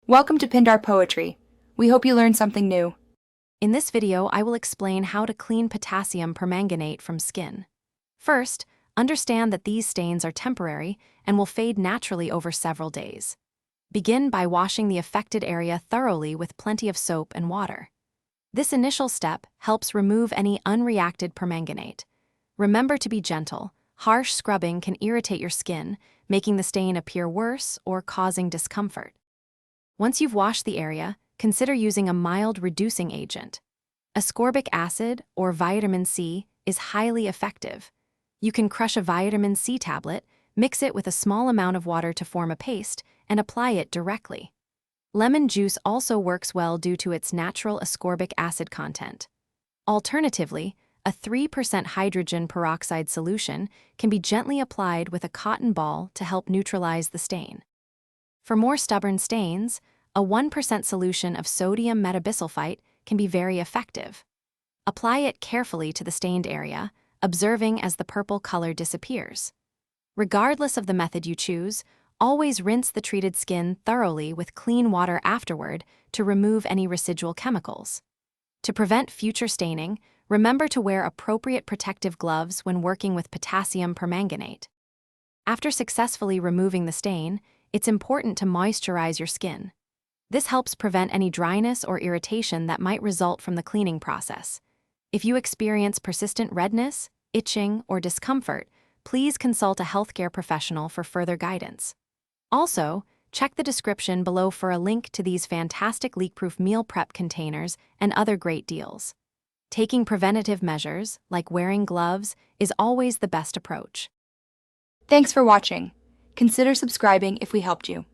Welcome to Pindar Poetry. We hope you learned something new. In this video, I will explain how to clean potassium permanganate from skin. First, understand that these stains are temporary and will fade naturally over several days. Begin by washing the affected area thoroughly with plenty of soap and water. This initial step helps remove any unreacted permanganate. Remember to be gentle. Harsh scrubbing can irritate your skin, making the stain appear worse or causing discomfort. Once you've washed the area, consider using a mild reducing agent. Ascorbic acid, or vitamin C, is highly effective. You can crush a vitamin C tablet, mix it with a small amount of water to form a paste, and apply it directly. Lemon juice also works well due to its natural ascorbic acid content. Alternatively, a 3% hydrogen peroxide solution can be gently applied with a cotton ball to help neutralize the stain. For more stubborn stains, a 1% solution of sodium metabisulfite can be very effective. Apply it carefully to the stained area, observing as the purple color disappears. Regardless of the method you choose, always rinse the treated skin thoroughly with clean water afterward to remove any residual chemicals. To prevent future staining, remember to wear appropriate protective gloves when working with potassium permanganate. After successfully removing the stain, it's important to moisturize your skin. This helps prevent any dryness or irritation that might result from the cleaning process. If you experience persistent redness, itching, or discomfort, please consult a healthcare professional for further guidance. Also, check the description below for a link to these fantastic leak-proof meal prep containers and other great deals. Taking preventative measures, like wearing gloves, is always the best approach. Thanks for watching. Consider subscribing if we helped you.